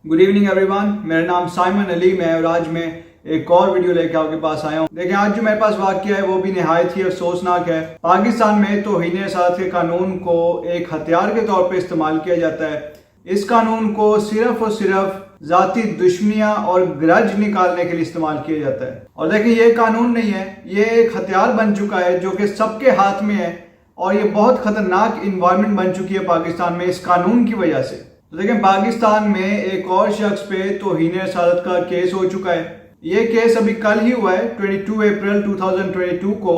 Good evening everyone, मेरा नाम Simon Ali मैं और आज मैं एक और वीडियो लेकर आपके पास आया हूँ। देखिए आज जो मेरे पास वाक़या है वो भी निहायत ही अफसोसनाक है। पाकिस्तान में तौहीन इसात के कानून को एक हथियार के तौर पर इस्तेमाल किया जाता है। इस कानून को सिर्फ और सिर्फ ज़ाती दुश्मनियाँ और ग्रज निकालने के लिए इस्तेमाल किया जाता है। और देखिए ये कानून नहीं है, ये एक हथियार बन चुका है जो कि सबके हाथ में है और ये बहुत ख़तरनाक इन्वायरमेंट बन चुकी है पाकिस्तान में इस कानून की वजह से। तो देखें पाकिस्तान में एक और शख्स पे तौहीन इसात का केस हो चुका है। ये केस अभी कल ही हुआ है 22 अप्रैल 2022 को।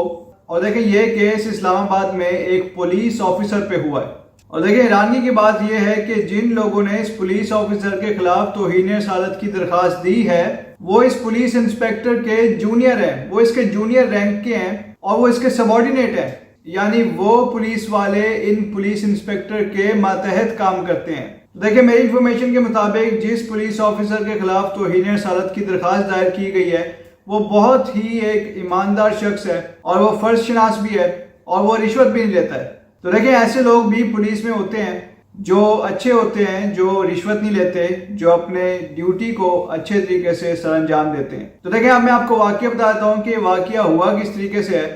और देखें ये केस इस्लामाबाद में एक पुलिस ऑफिसर पे हुआ है। और देखिए हैरानी की बात यह है कि जिन लोगों ने इस पुलिस ऑफिसर के खिलाफ तौहीन इसात की दरख्वास्त दी है वो इस पुलिस इंस्पेक्टर के जूनियर हैं, वो इसके जूनियर रैंक के हैं और वो इसके सबॉर्डिनेट हैं, यानी वो पुलिस वाले इन पुलिस इंस्पेक्टर के मातहत काम करते हैं। देखिए मेरी इंफॉर्मेशन के मुताबिक जिस पुलिस ऑफिसर के खिलाफ तौहीन इसात की दरख्वास्त दायर की गई है वो बहुत ही एक ईमानदार शख्स है और वो फर्ज शनास भी है और वो रिश्वत भी नहीं लेता है। तो देखिए ऐसे लोग भी पुलिस में होते हैं जो अच्छे होते हैं, जो रिश्वत नहीं लेते, जो अपने ड्यूटी को अच्छे तरीके से सरअंजाम देते हैं। तो देखिए अब मैं आपको वाकया बताता हूँ कि वाकया हुआ किस तरीके से है।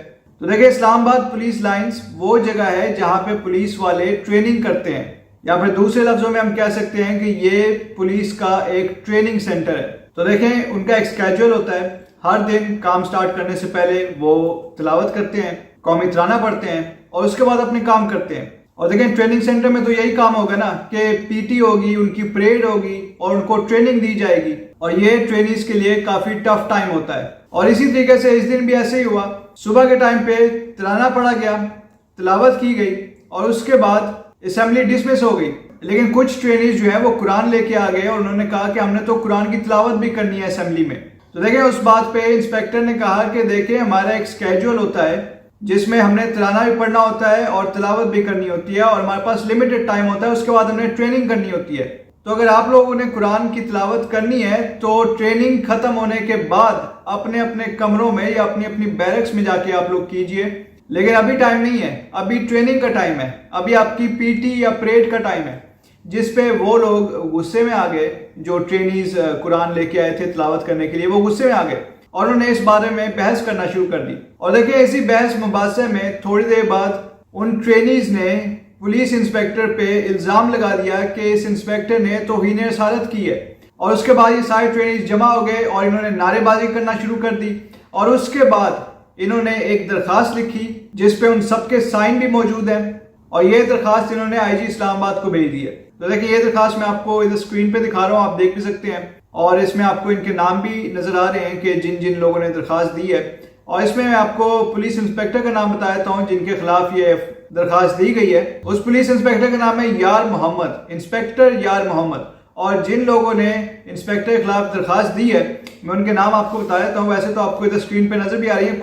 तो देखिए इस्लामाबाद पुलिस लाइंस वो जगह है जहाँ पे पुलिस वाले ट्रेनिंग करते हैं, या फिर दूसरे लफ्जों में हम कह सकते हैं कि ये पुलिस का एक ट्रेनिंग सेंटर है। तो देखें उनका एक स्केड्यूल होता है, हर दिन काम स्टार्ट करने से पहले वो तिलावत करते हैं, कौमी तराना पढ़ते हैं और उसके बाद अपने काम करते हैं। और देखें ट्रेनिंग सेंटर में तो यही काम होगा ना कि पीटी होगी, उनकी परेड होगी और उनको ट्रेनिंग दी जाएगी और ये ट्रेनिंग्स के लिए काफी टफ टाइम होता है। और इसी तरीके से इस दिन भी ऐसे ही हुआ। सुबह के टाइम पे तराना पढ़ा गया, तिलावत की गई और उसके बाद असेंबली डिसमिस हो गई। लेकिन कुछ ट्रेनीज जो है वो कुरान लेके आ गए और उन्होंने कहा कि हमने तो कुरान की तिलावत भी करनी है असेंबली में। तो देखें उस बात पे इंस्पेक्टर ने कहा कि देखें हमारा एक स्केड्यूल होता है जिसमें हमने तराना भी पढ़ना होता है और तिलावत भी करनी होती है और हमारे पास लिमिटेड टाइम होता है, उसके बाद हमने ट्रेनिंग करनी होती है। तो अगर आप लोगों ने कुरान की तिलावत करनी है तो ट्रेनिंग खत्म होने के बाद अपने अपने कमरों में या अपनी अपनी बैरक्स में जाके आप लोग कीजिए। लेकिन अभी टाइम नहीं है, अभी ट्रेनिंग का टाइम है, अभी आपकी पीटी या परेड का टाइम है, जिस पे वो लोग गुस्से में आ गए जो ट्रेनीज कुरान लेके आए थे तिलावत करने के लिए, वो गुस्से में आ गए और उन्होंने इस बारे में बहस करना शुरू कर दी। और देखिए इसी बहस मुबासे में थोड़ी देर बाद उन ट्रेनीज ने पुलिस इंस्पेक्टर पे इल्जाम लगा दिया कि इस इंस्पेक्टर ने तौहीन इसात की है। और उसके बाद ये सारे ट्रेनीज जमा हो गए और इन्होंने नारेबाजी करना शुरू कर दी। और उसके बाद इन्होंने एक दरखास्त लिखी जिस पे उन सबके साइन भी मौजूद हैं और ये दरखास्त इन्होंने आईजी इस्लामाबाद को भेज दी है। तो देखिए ये दरखास्त मैं आपको इधर स्क्रीन पे दिखा रहा हूँ, आप देख भी सकते हैं और इसमें आपको इनके नाम भी नजर आ रहे हैं कि जिन जिन लोगों ने दरखास्त दी है। और इसमें मैं आपको पुलिस इंस्पेक्टर का नाम बता देता हूँ जिनके खिलाफ ये दरखास्त दी गई है। उस पुलिस इंस्पेक्टर का नाम है यार मोहम्मद, इंस्पेक्टर यार मोहम्मद। और जिन लोगों ने इंस्पेक्टर के खिलाफ दरखास्त दी है मैं उनके नाम आपको बता देता हूँ। वैसे तो आपको इधर स्क्रीन पे नजर भी आ रही है,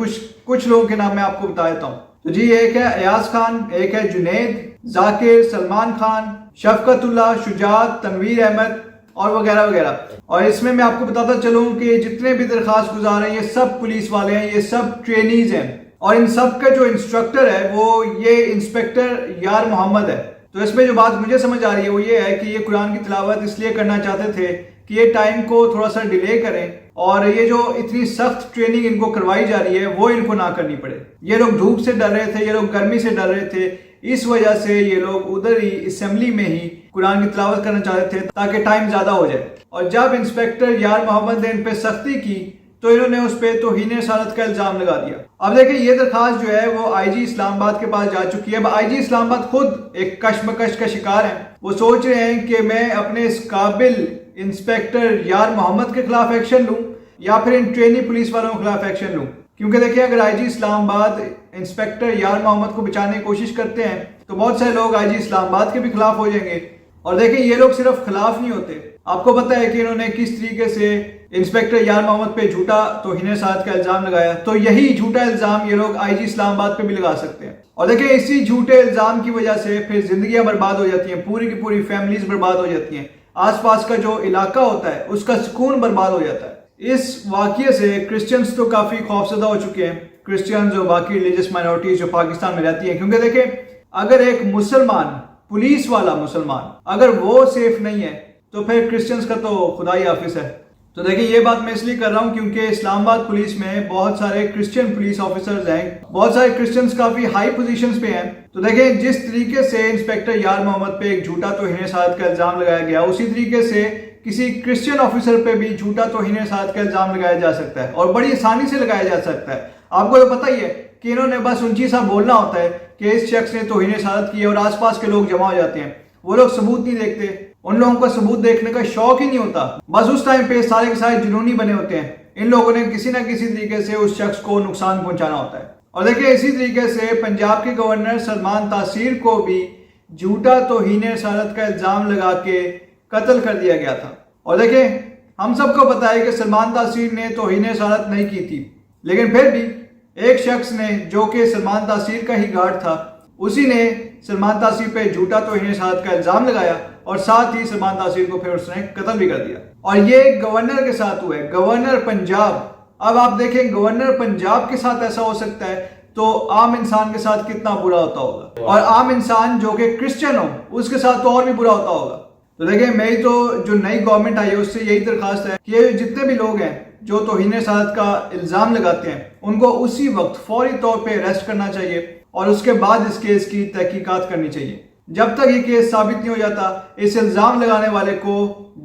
कुछ लोगों के नाम मैं आपको बता देता हूँ। तो जी एक है अयाज खान, एक है जुनैद, जाकिर, सलमान खान, शफकतुल्लाह, शुजात, तनवीर अहमद और वगैरह वगैरह। और इसमें मैं आपको बताता चलूँ कि जितने भी दरखास्त गुजार हैं ये सब पुलिस वाले हैं, ये सब ट्रेनीज हैं और इन सब का जो इंस्ट्रक्टर है वो ये इंस्पेक्टर यार मोहम्मद है। तो इसमें जो बात मुझे समझ आ रही है वो ये है कि ये कुरान की तिलावत इसलिए करना चाहते थे कि ये टाइम को थोड़ा सा डिले करें और ये जो इतनी सख्त ट्रेनिंग इनको करवाई जा रही है वो इनको ना करनी पड़े। ये लोग धूप से डर रहे थे, ये लोग गर्मी से डर रहे थे, इस वजह से ये लोग उधर ही असेंबली में ही कुरान की तिलावत करना चाहते थे ताकि टाइम ज्यादा हो जाए। और जब इंस्पेक्टर यार मोहम्मद ने इन पे सख्ती की तो इन्होंने उस पर तौहीन इसात का इल्जाम लगा दिया। अब देखिए ये दरखास्त जो है वो आईजी इस्लामाबाद के पास जा चुकी है। अब आईजी इस्लामाबाद खुद एक कशमकश का शिकार है। वो सोच रहे हैं कि मैं अपने इस काबिल इंस्पेक्टर यार मोहम्मद के खिलाफ एक्शन लूं या फिर इन ट्रेनी पुलिस वालों के खिलाफ एक्शन लूं। क्योंकि देखिए अगर आईजी इस्लामाबाद इंस्पेक्टर यार मोहम्मद को बचाने की कोशिश करते हैं तो बहुत सारे लोग आईजी इस्लामाबाद के भी खिलाफ हो जाएंगे। और देखिए ये लोग सिर्फ खिलाफ नहीं होते, आपको पता है कि इन्होंने किस तरीके से इंस्पेक्टर यार मोहम्मद पे झूठा तौहीन इसात का इल्जाम लगाया। तो यही झूठा इल्जाम ये लोग आईजी इस्लामाबाद पे भी लगा सकते हैं। और देखिए इसी झूठे इल्जाम की वजह से फिर जिंदगियां बर्बाद हो जाती हैं, पूरी की पूरी फैमिलीज बर्बाद हो जाती हैं, आसपास का जो इलाका होता है उसका सुकून बर्बाद हो जाता है। इस वाकये से क्रिश्चियंस तो काफी खौफजदा हो चुके हैं, क्रिश्चियंस और बाकी रिलीजियस माइनॉरिटीज जो पाकिस्तान में रहती हैं। क्योंकि देखिए अगर एक मुसलमान पुलिस वाला मुसलमान अगर वो सेफ नहीं है تو پھر کرسچنز کا تو خدا ہی حافظ ہے۔ تو دیکھیں یہ بات میں اس لیے کر رہا ہوں کیونکہ اسلام آباد پولیس میں بہت سارے کرسچن پولیس آفیسرز ہیں، بہت سارے کرسچنز کافی ہائی پوزیشنز پہ ہیں۔ تو دیکھیں جس طریقے سے انسپیکٹر یار محمد پہ ایک جھوٹا توہین رسالت کا الزام لگایا گیا، اسی طریقے سے کسی کرسچن آفیسر پہ بھی جھوٹا توہین رسالت کا الزام لگایا جا سکتا ہے، اور بڑی آسانی سے لگایا جا سکتا ہے۔ آپ کو تو پتہ ہی ہے کہ انہوں نے بس اونچی سا بولنا ہوتا ہے کہ اس شخص نے توہین رسالت کی، اور آس پاس کے لوگ جمع ہو جاتے ہیں، وہ لوگ ثبوت نہیں دیکھتے، ان لوگوں کو ثبوت دیکھنے کا شوق ہی نہیں ہوتا، بس اس ٹائم پہ سارے کے سارے جنونی بنے ہوتے ہیں، ان لوگوں نے کسی نہ کسی طریقے سے اس شخص کو نقصان پہنچانا ہوتا ہے۔ اور دیکھیں اسی طریقے سے پنجاب کے گورنر سلمان تاثیر کو بھی جھوٹا توہین رسالت کا الزام لگا کے قتل کر دیا گیا تھا۔ اور دیکھیں ہم سب کو پتہ ہے کہ سلمان تاثیر نے توہین رسالت نہیں کی تھی، لیکن پھر بھی ایک شخص نے جو کہ سلمان تاثیر کا ہی گارڈ تھا، اسی نے سلمان تاثیر پہ جھوٹا توہین رسالت کا الزام لگایا، اور ساتھ ہی سلمان تاثیر کو پھر اس نے قتل بھی کر دیا۔ اور یہ گورنر کے ساتھ ہوا ہے، گورنر پنجاب۔ اب آپ دیکھیں گورنر پنجاب کے ساتھ ایسا ہو سکتا ہے تو عام انسان کے ساتھ کتنا برا ہوتا ہوگا، اور عام انسان جو کہ کرسچن ہو اس کے ساتھ تو اور بھی برا ہوتا ہوگا۔ تو دیکھیں میری تو جو نئی گورنمنٹ آئی ہے اس سے یہی درخواست ہے کہ جتنے بھی لوگ ہیں جو توہین رسالت کا الزام لگاتے ہیں ان کو اسی وقت فوری طور پہ اریسٹ کرنا چاہیے، اور اس کے بعد اس کیس کی تحقیقات کرنی چاہیے۔ جب تک یہ کیس ثابت نہیں ہو جاتا اس الزام لگانے والے کو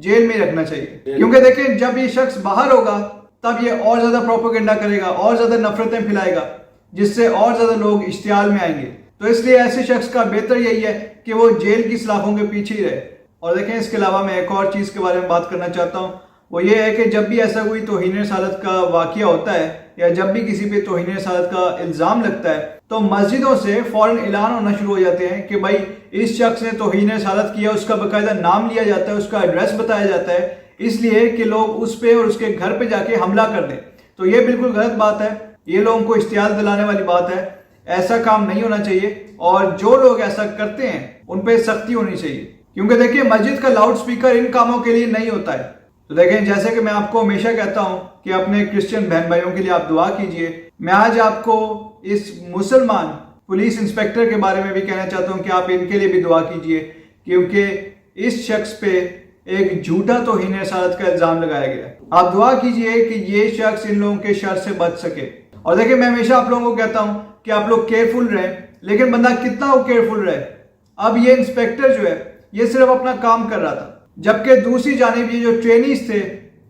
جیل میں رکھنا چاہیے، کیونکہ دیکھیں جب یہ شخص باہر ہوگا تب یہ اور زیادہ پروپیگنڈا کرے گا، اور زیادہ نفرتیں پھیلائے گا، جس سے اور زیادہ لوگ اشتعال میں آئیں گے۔ تو اس لیے ایسے شخص کا بہتر یہی ہے کہ وہ جیل کی سلاخوں کے پیچھے ہی رہے۔ اور دیکھیں اس کے علاوہ میں ایک اور چیز کے بارے میں بات کرنا چاہتا ہوں، وہ یہ ہے کہ جب بھی ایسا کوئی توہین رسالت کا واقعہ ہوتا ہے یا جب بھی کسی پہ توہین رسالت کا الزام لگتا ہے تو مسجدوں سے فوراً اعلان ہونا شروع ہو جاتے ہیں کہ بھائی اس شخص نے توہین رسالت کیا، اس کا باقاعدہ نام لیا جاتا ہے، اس کا ایڈریس بتایا جاتا ہے، اس لیے کہ لوگ اس پہ اور اس کے گھر پہ جا کے حملہ کر دیں۔ تو یہ بالکل غلط بات ہے، یہ لوگوں کو اشتعال دلانے والی بات ہے، ایسا کام نہیں ہونا چاہیے، اور جو لوگ ایسا کرتے ہیں ان پہ سختی ہونی چاہیے، کیونکہ دیکھیں مسجد کا لاؤڈ سپیکر ان کاموں کے لیے نہیں ہوتا ہے۔ تو دیکھیں جیسے کہ میں آپ کو ہمیشہ کہتا ہوں کہ اپنے کرسچن بہن بھائیوں کے لیے آپ دعا کیجئے، میں آج آپ کو اس مسلمان پولیس انسپیکٹر کے بارے میں بھی کہنا چاہتا ہوں کہ آپ ان کے لیے بھی دعا کیجئے، کیونکہ اس شخص پہ ایک جھوٹا توہین رسالت کا الزام لگایا گیا۔ آپ دعا کیجئے کہ یہ شخص ان لوگوں کے شر سے بچ سکے۔ اور دیکھیں میں ہمیشہ آپ لوگوں کو کہتا ہوں کہ آپ لوگ کیئرفل رہیں، لیکن بندہ کتنا وہ کیئرفل رہے۔ اب یہ انسپیکٹر جو ہے یہ صرف اپنا کام کر رہا تھا، جبکہ دوسری جانب یہ جو ٹرینیز تھے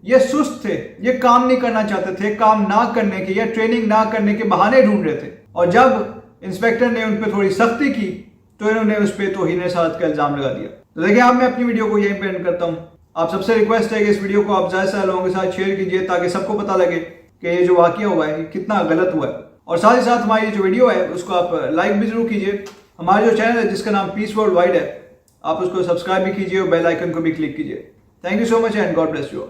یہ سست تھے، یہ کام نہیں کرنا چاہتے تھے، کام نہ کرنے کے یا ٹریننگ نہ کرنے کے بہانے ڈھونڈ رہے تھے، اور جب انسپیکٹر نے ان پہ تھوڑی سختی کی تو انہوں نے اس پہ توہین رسالت کا الزام لگا دیا۔ تو دیکھیں اب میں اپنی ویڈیو کو یہیں پہ اینڈ کرتا ہوں۔ آپ سب سے ریکویسٹ ہے کہ اس ویڈیو کو آپ زیادہ سے زیادہ لوگوں کے ساتھ شیئر کیجئے تاکہ سب کو پتہ لگے کہ یہ جو واقعہ ہوا ہے یہ کتنا غلط ہوا ہے، اور ساتھ ہی ساتھ ہماری جو ویڈیو ہے اس کو آپ لائک بھی ضرور کیجئے۔ ہمارا جو چینل ہے جس کا نام پیس ورلڈ وائڈ ہے، آپ اس کو سبسکرائب بھی کیجئے اور بیل آئیکن کو بھی کلک کیجئے۔ Thank you so much and God bless you.